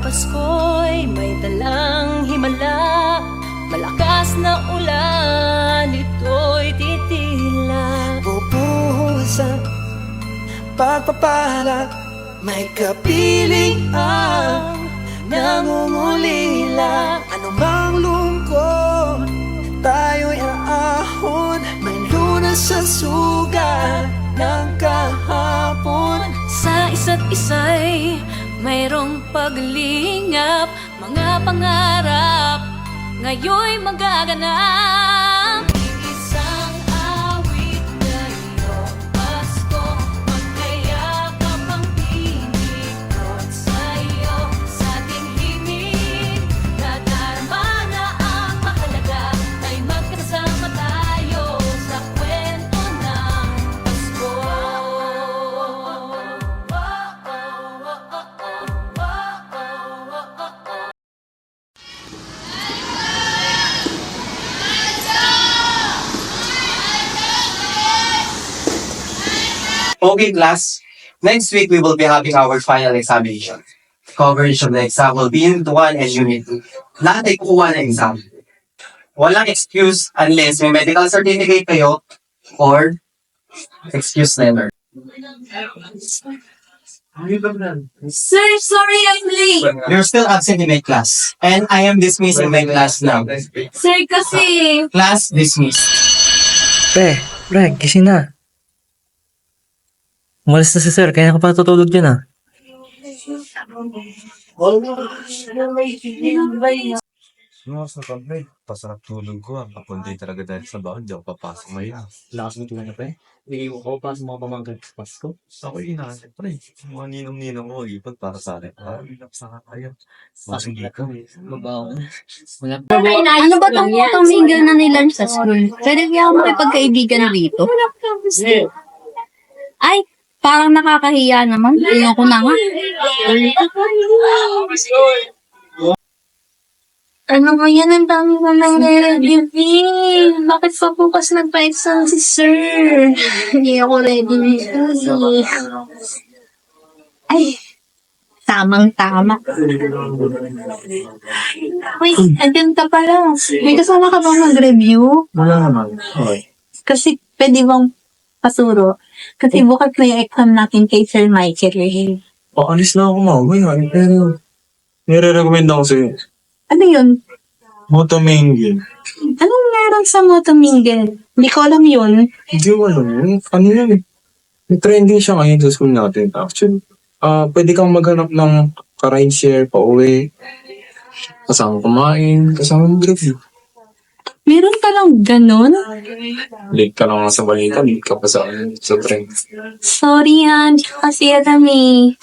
Pasko'y may dalang himala, malakas na ulan, ito'y titila. Bubuhos ang pagpapala, may kapiling ang nangungulila. Anumang lungkot, tayo'y aahon, may lunas sa sugat ng kahapon. Sa isa't isa'y mayroong paglingap, mga pangarap ngayon'y magaganap. Isang awit ngayong Pasko, magkayakap ang pinikot sa'yo. Sa ating himig, nadarama na ang mahalaga, ay magkasama tayo sa kwento ng Pasko. Okay, class. Next week, we will be having our final examination. Coverage of the exam will be Unit 1 and Unit 2. Lahat ay kukuha ng exam. Walang excuse unless may medical certificate kayo or excuse letter. Sir, sorry I'm late. You're still absent in my class. And I am dismissing my class now. Sir, kasi... Class dismissed. Pre, gising na. Umalis na si sir, kaya ka pa tutulog dyan ah. Sa kami, pasarap tulog ko. Kapunti talaga dahil sa baon, di ako papasok ngayon. Lakas mo tulog na pre. Hindi mo ko pa sa mga pamangkin sa Pasko. Ako inaasip pa rin. Mga ninong-ninong ko, ipag para sa akin. Sa kaya. Pasok dito. Mabaho. Ano ba itong tumingil na nila sa school? Pwede kaya ako makipagkaibigan rito? Ay, parang nakakahiya naman. Ayoko na nga. Ano ba yan? Ang dami mo nang nire-review. Bakit pa bukas nagpa-exam si sir? Hindi ako ready. Ay, tamang-tama. Uy, andyan ka pala. May kasama ka bang mag-review? Wala naman. Okay. Kasi pwede bang pasuro? Kasi bukas na yung exam natin kay Sir Michael. Paalis na ako mamaya. Pero, nire-recommend ako sa'yo. Ano yun? Motomingin. Anong meron sa Motomingle? Hindi ko alam yun. Hindi ko alam yun. Ano yun eh. May trending siya ngayon sa school natin. Actually, pwede kang maghanap ng ka-ride share, pa-uwi, kasama kumain, kasama mag-review. Meron palang ganun? Late ka lang sa balita, late ka pa sa trend. Sorry yan, hindi ko kasi alam eh.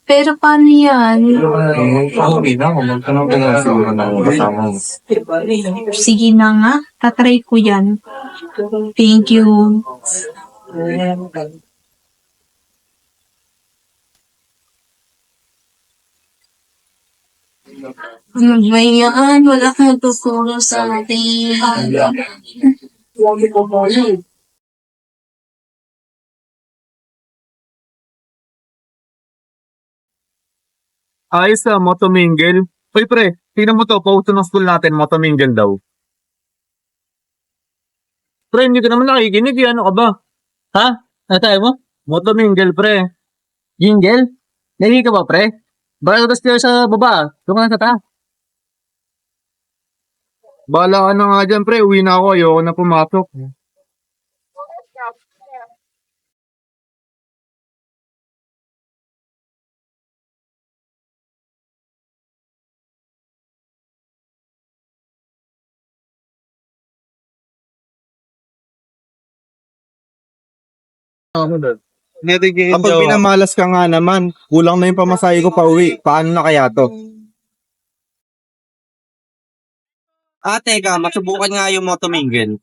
Pero paano yan? Okay na ako. Magtanong ka na siguro na kasama mo. Sige na nga, tatry ko yan. Thank you. Ano ba yan? Wala kang tuturo sa atin. Ayos na, motomingle. Uy pre, tingnan mo to, post ng school natin, motomingle daw. Pre, hindi ka naman nakikinig, ano ka ba? Ha? Ano tayo mo? Motomingle, pre. Jingle? Nahihi ka ba, pre? Baka gusto kayo sa baba, doon ka na sa taas. Bahala ka na nga dyan, pre. Uwi na ako, ayoko na pumasok. Kapag pinamalas ka nga naman, kulang na yung pamasahe ko pa uwi. Paano na kaya to? Teka, masubukan nga yung motomingle.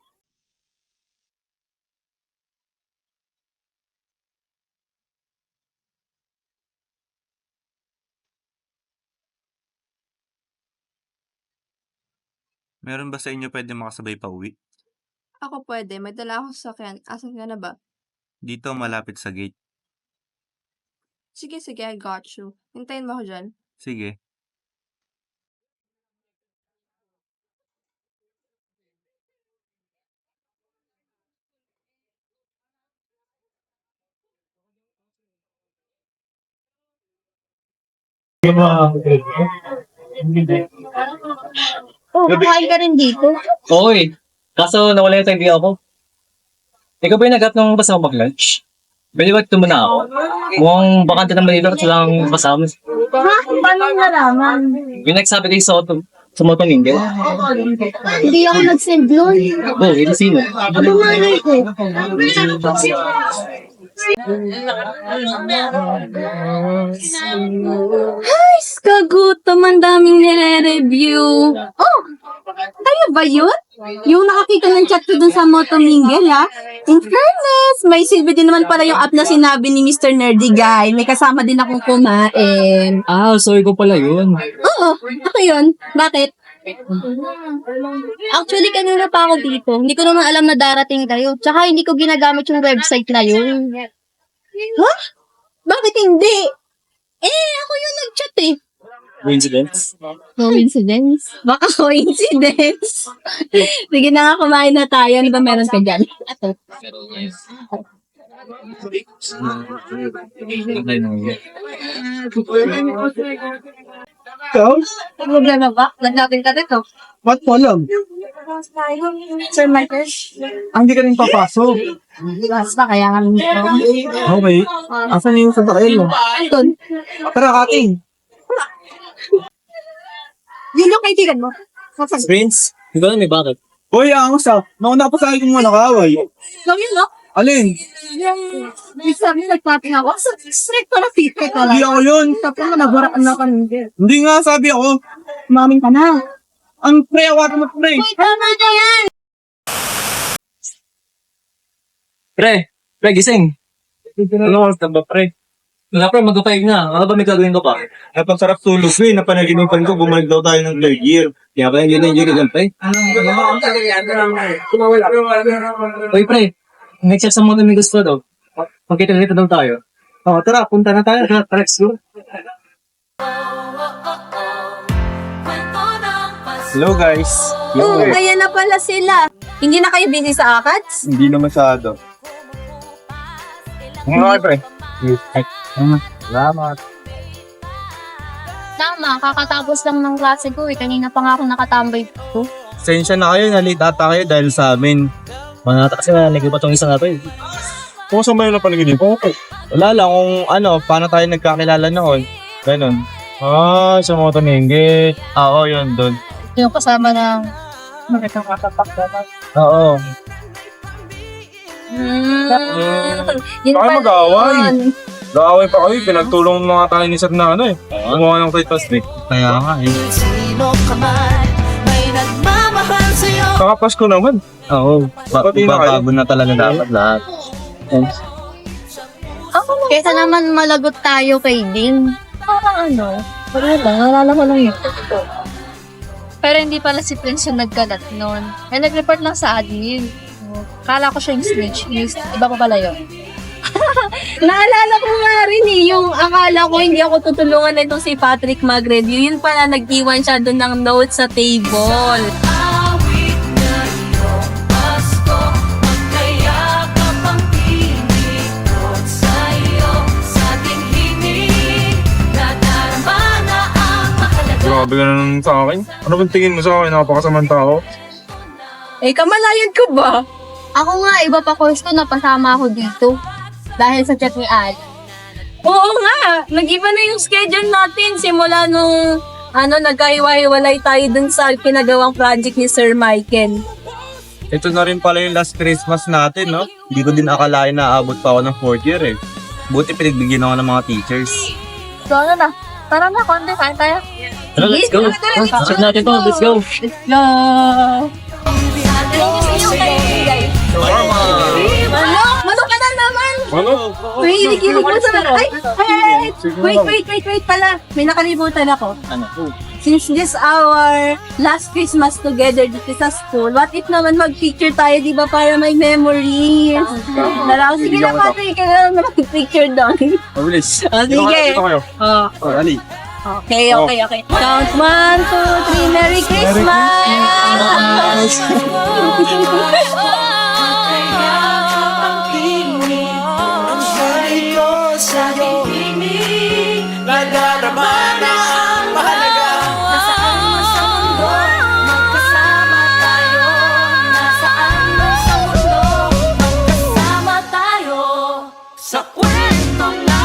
Meron ba sa inyo pwede makasabay pa uwi? Ako pwede, may dala akong sasakyan. Asan ka na ba? Dito, malapit sa gate. Sige, I got you. Hintayin mo ako dyan. Sige. Oh, kumakain ka rin dito. Oo eh. Kaso nawala yung idea ako. Ikaw ba yung nag-up ng kasama mag-lunch? Pwede ba ito muna ako? Mukhang bakante naman dito at silang kasama. Ha? Paano mo nalaman? Yung nagsabi kayo sa motong Mingel. Hindi ako nag-send nun. Oo, ito sino? Ano malay ko? Ay, kagutom, ang daming nire-review. Oh! Kayo ba yun? Yung nakakita ng chat ko dun sa Moto Mingle, ha? In fairness, may silbi din naman pala yung app na sinabi ni Mr. Nerdy Guy. May kasama din akong kumain. Ah, sorry ko pala yun. Oo, ako yun. Bakit? Actually, kanina pa ako dito. Hindi ko naman alam na darating kayo. Tsaka hindi ko ginagamit yung website na yun. Ha? Bakit hindi? Ako yung nag-chat eh. Coincidence? Coincidence? Baka coincidence. Sige na nga, kumain na tayo. Ano ba meron ka dyan? Ato. Ikaw? Problema ba? Nagnatin ka dito. Ba't mo alam? Sir Michael? Hindi ka rin papasok. Basta kaya nga nito. Okay. Asan yung sasakyan mo? Doon. Tara, Kating. Yun yung kaibigan mo. Prince? Hindi ko alam eh, bakit? Hoy, angas ah. Nauna pa sa akin kung nakaway. So yun, no? Alin? Yung sabi nagpating ako. So, strict ko na secret ko Hindi lang. ako yun. Tapos na nagwaraan na kami. Hindi nga, sabi ako. Mamin ka na. Ang pre, awakan mo pre. Wait, tama na yan! Pre, gising. Ano oras na ba, pre? Wala pre, mag-5 na. Ano ba may gagawin ko pa? Ay, pang sarap tulog ko eh. Napanaginipan ko, bumalik daw tayo ng third year. Kaya pa yung enjoy ka pre. Uy pre, next year sa mga amigos ko daw. Pagkita-kita daw tayo. Oh, tara, punta na tayo. Tara, let's go. Hello guys. Oo, kaya na pala sila. Hindi na kayo busy sa ACADS? Hindi na masyado. Mga pre. Salamat. Tama, kakatapos lang ng klase ko eh. Kanina pa nga ako nakatambay dito. Sensya na kayo, nalate ata kayo dahil sa amin. Manata kasi na nag-iba tong isa na to eh. Kung saan ba yun ang panaginip? Wala lang kung paano tayo nagkakilala noon. Ganon. Ah, sa mga tumingge. Oo, yun, doon. Yung kasama ng makitang katapak naman. Oo. Yun Baka pala mag-away. yun. Gaaway pa kayo, pinagtulong mga tayo ni Sir na gumawa ng tight plastic. Kaya nga eh. Kakapasko naman. Oo. Pati na kayo. Bago na talaga dapat lahat. Kesa naman malagot tayo kay Ding. Wala lang, nalala ko lang yun. Pero hindi pala si Prince yung nagkalat noon. Ay, nag-report lang sa admin. Kala ko siya yung snitch. Iba pa pala yun. Naalala ko nga rin eh, yung akala ko hindi ako tutulungan na itong si Patrick mag-review. Yun pala, nag-iwan siya doon ng notes sa table. Grabe ka na nun sa akin. Ano bang tingin mo sa akin? Napakasamang tao. Kamalayan ko ba? Ako nga, iba pa course ko, napasama ako dito. Dahil sa chat ni Al. Oo nga, nag-iba na yung schedule natin simula nung nagkahiwa-hiwalay tayo dun sa pinagawang project ni Sir Michael. Ito na rin pala yung last Christmas natin, no? Hindi ko din akalain na aabot pa ako ng 4th year eh. Buti pinagbigyan ako ng mga teachers. So na, tara na, konti, kain tayo. Tara, let's go. Check natin to, let's go. No! Manok ka na naman! Ano? May hinikilig mo sa Wait pala. May nakalimutan ako. Ano? Since this our last Christmas together dito sa school, what if naman mag-picture tayo, di ba, para may memories? Tara, sige na, Patrick, kaya na mag-picture doon. Mabilis. Sige. Dito kayo. Oh, Ali. okay. Count 1, 2, 3, Merry Christmas! Nadarama na mga